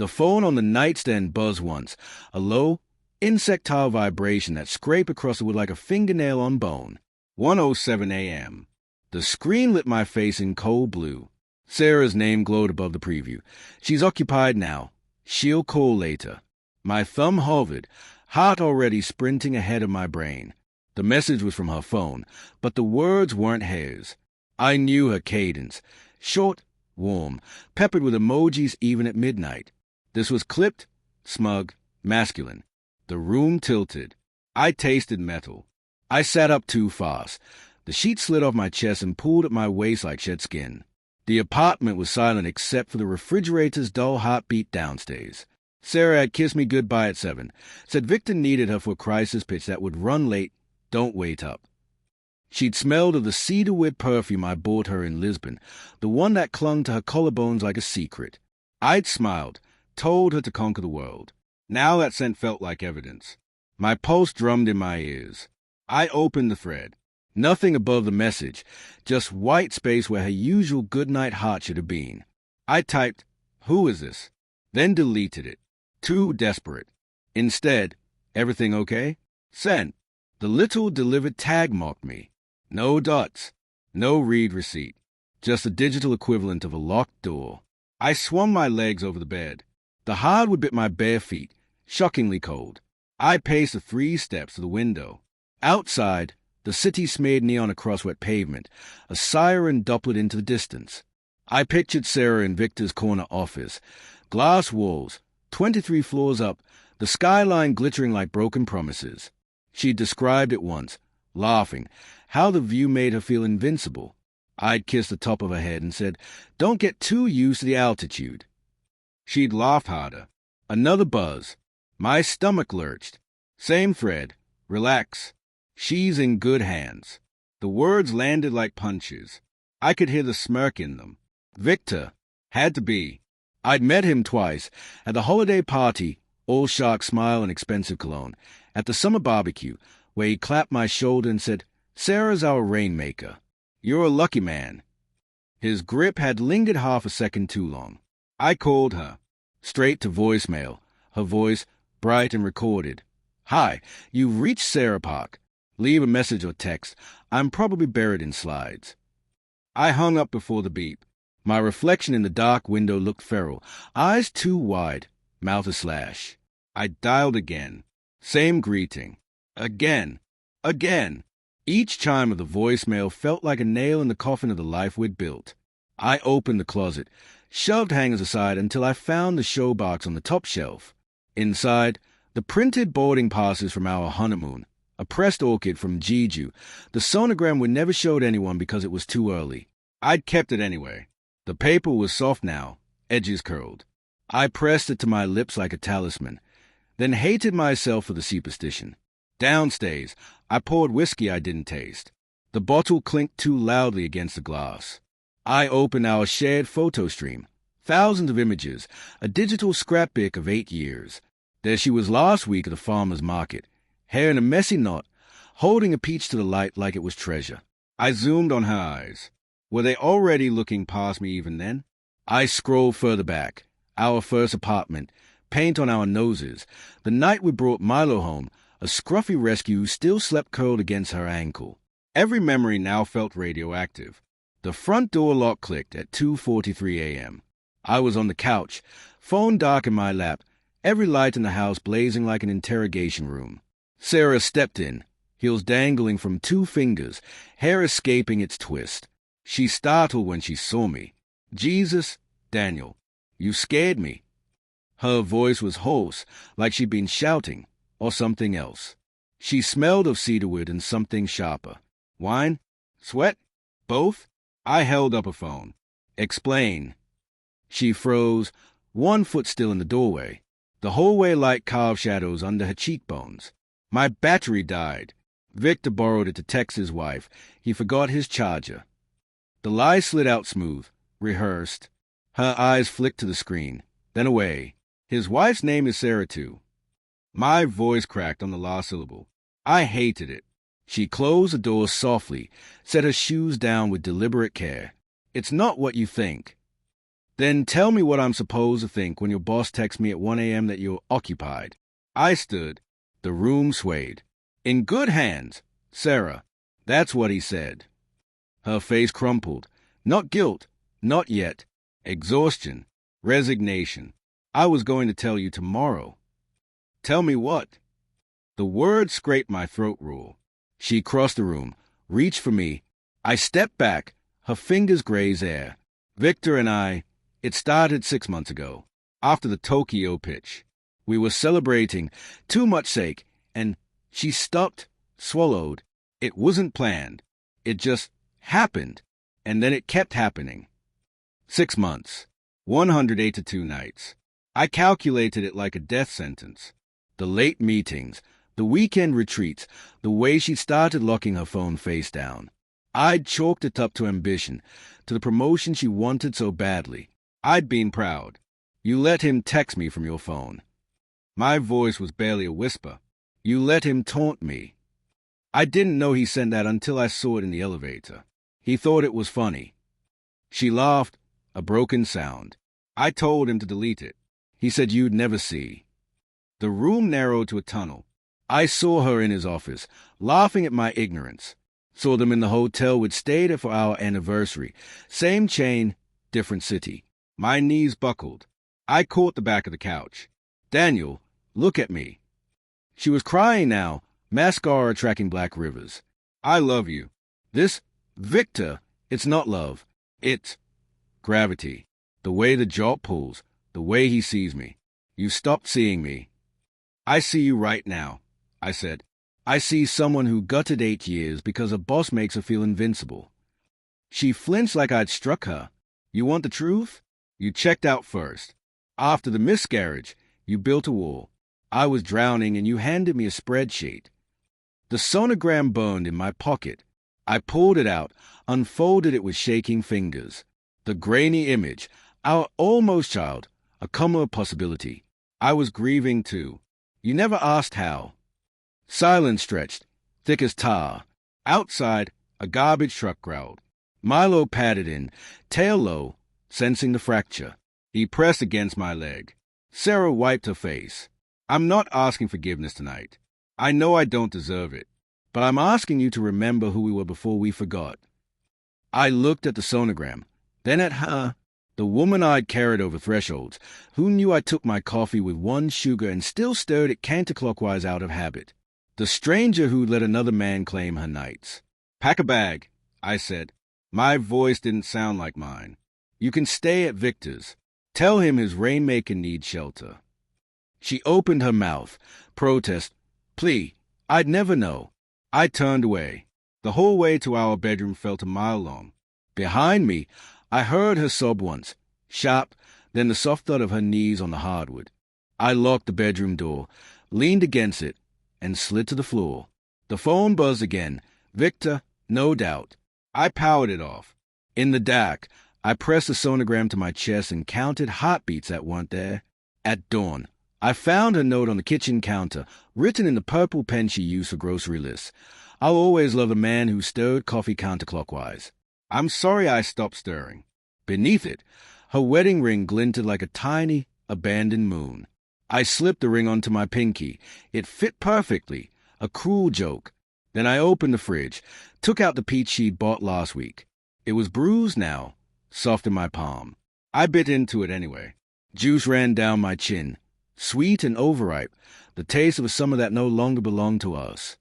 The phone on the nightstand buzzed once, a low, insectile vibration that scraped across the wood like a fingernail on bone. 1:07 a.m. The screen lit my face in cold blue. Sarah's name glowed above the preview. She's occupied now. She'll call later. My thumb hovered, heart already sprinting ahead of my brain. The message was from her phone, but the words weren't hers. I knew her cadence. Short, warm, peppered with emojis even at midnight. This was clipped, smug, masculine. The room tilted. I tasted metal. I sat up too fast. The sheet slid off my chest and pulled at my waist like shed skin. The apartment was silent except for the refrigerator's dull heartbeat downstairs. Sarah had kissed me goodbye at 7, said Victor needed her for a crisis pitch that would run late, don't wait up. She'd smelled of the cedarwood perfume I bought her in Lisbon, the one that clung to her collarbones like a secret. I'd smiled, told her to conquer the world. Now that scent felt like evidence. My pulse drummed in my ears. I opened the thread. Nothing above the message, just white space where her usual goodnight heart should have been. I typed, "Who is this?" Then deleted it. Too desperate. Instead, "Everything okay?" Sent. The little delivered tag mocked me. No dots. No read receipt. Just the digital equivalent of a locked door. I swung my legs over the bed. The hardwood bit my bare feet, shockingly cold. I paced the 3 steps to the window. Outside, the city smeared neon across wet pavement, a siren dopplet into the distance. I pictured Sarah in Victor's corner office. Glass walls, 23 floors up, the skyline glittering like broken promises. She'd described it once, laughing, how the view made her feel invincible. I'd kissed the top of her head and said, "Don't get too used to the altitude." She'd laughed harder. Another buzz. My stomach lurched. Same thread. Relax. She's in good hands. The words landed like punches. I could hear the smirk in them. Victor. Had to be. I'd met him twice. At the holiday party, old shark smile and expensive cologne. At the summer barbecue, where he clapped my shoulder and said, "Sarah's our rainmaker. You're a lucky man." His grip had lingered half a second too long. I called her. Straight to voicemail. Her voice, bright and recorded. "Hi, you've reached Sarah Park. Leave a message or text. I'm probably buried in slides." I hung up before the beep. My reflection in the dark window looked feral. Eyes too wide, mouth a slash. I dialed again. Same greeting. Again. Again. Each chime of the voicemail felt like a nail in the coffin of the life we'd built. I opened the closet, shoved hangers aside until I found the showbox on the top shelf. Inside, the printed boarding passes from our honeymoon, a pressed orchid from Jeju. The sonogram we never showed anyone because it was too early. I'd kept it anyway. The paper was soft now, edges curled. I pressed it to my lips like a talisman, then hated myself for the superstition. Downstairs, I poured whiskey I didn't taste. The bottle clinked too loudly against the glass. I opened our shared photo stream. Thousands of images, a digital scrapbook of 8 years. There she was last week at the farmer's market, hair in a messy knot, holding a peach to the light like it was treasure. I zoomed on her eyes. Were they already looking past me even then? I scrolled further back. Our first apartment, paint on our noses. The night we brought Milo home, a scruffy rescue who still slept curled against her ankle. Every memory now felt radioactive. The front door lock clicked at 2:43 a.m. I was on the couch, phone dark in my lap, every light in the house blazing like an interrogation room. Sarah stepped in, heels dangling from 2 fingers, hair escaping its twist. She startled when she saw me. "Jesus, Daniel, you scared me." Her voice was hoarse, like she'd been shouting, or something else. She smelled of cedarwood and something sharper. Wine? Sweat? Both? I held up a phone. "Explain." She froze, 1 foot still in the doorway. The hallway light carved shadows under her cheekbones. "My battery died. Victor borrowed it to text his wife. He forgot his charger." The lie slid out smooth, rehearsed. Her eyes flicked to the screen, then away. "His wife's name is Sarah, too." My voice cracked on the last syllable. I hated it. She closed the door softly, set her shoes down with deliberate care. "It's not what you think." Then tell me what I'm supposed to think when your boss texts me at 1 a.m. that you're occupied. I stood. The room swayed. In good hands, Sarah. That's what he said. Her face crumpled. Not guilt. Not yet. Exhaustion. Resignation. I was going to tell you tomorrow. Tell me what? The word scraped my throat roll. She crossed the room, reached for me. I stepped back. Her fingers grazed air. Victor and I, it started 6 months ago, after the Tokyo pitch. We were celebrating, too much sake, and she stopped, swallowed. It wasn't planned. It just happened, and then it kept happening. 6 months, 182 nights. I calculated it like a death sentence. The late meetings, the weekend retreats, the way she started locking her phone face down. I'd chalked it up to ambition, to the promotion she wanted so badly. I'd been proud. You let him text me from your phone. My voice was barely a whisper. You let him taunt me. I didn't know he sent that until I saw it in the elevator. He thought it was funny. She laughed, a broken sound. I told him to delete it. He said you'd never see. The room narrowed to a tunnel. I saw her in his office, laughing at my ignorance. Saw them in the hotel we'd stayed at for our anniversary. Same chain, different city. My knees buckled. I caught the back of the couch. Daniel, look at me. She was crying now, mascara tracking black rivers. I love you. This, Victor, it's not love. It's gravity. The way the jaw pulls, the way he sees me. You stopped seeing me. I see you right now, I said. I see someone who gutted 8 years because a boss makes her feel invincible. She flinched like I'd struck her. You want the truth? You checked out first. After the miscarriage, you built a wall. I was drowning and you handed me a spreadsheet. The sonogram burned in my pocket. I pulled it out, unfolded it with shaking fingers. The grainy image, our almost child, a coma possibility. I was grieving too. You never asked how. Silence stretched, thick as tar. Outside, a garbage truck growled. Milo padded in, tail low, sensing the fracture. He pressed against my leg. Sarah wiped her face. I'm not asking forgiveness tonight. I know I don't deserve it, but I'm asking you to remember who we were before we forgot. I looked at the sonogram, then at her, the woman I'd carried over thresholds, who knew I took my coffee with 1 sugar and still stirred it counterclockwise out of habit. The stranger who'd let another man claim her nights. Pack a bag, I said. My voice didn't sound like mine. You can stay at Victor's. Tell him his rainmaker needs shelter. She opened her mouth, protest, plea. I'd never know. I turned away. The whole way to our bedroom felt a mile long. Behind me, I heard her sob once, sharp, then the soft thud of her knees on the hardwood. I locked the bedroom door, leaned against it, and slid to the floor. The phone buzzed again. Victor, no doubt. I powered it off. In the dark, I pressed the sonogram to my chest and counted heartbeats that weren't there. At dawn, I found her note on the kitchen counter, written in the purple pen she used for grocery lists. I'll always love a man who stirred coffee counterclockwise. I'm sorry I stopped stirring. Beneath it, her wedding ring glinted like a tiny, abandoned moon. I slipped the ring onto my pinky. It fit perfectly, a cruel joke. Then I opened the fridge, took out the peach she'd bought last week. It was bruised now, soft in my palm. I bit into it anyway. Juice ran down my chin, sweet and overripe, the taste of a summer that no longer belonged to us.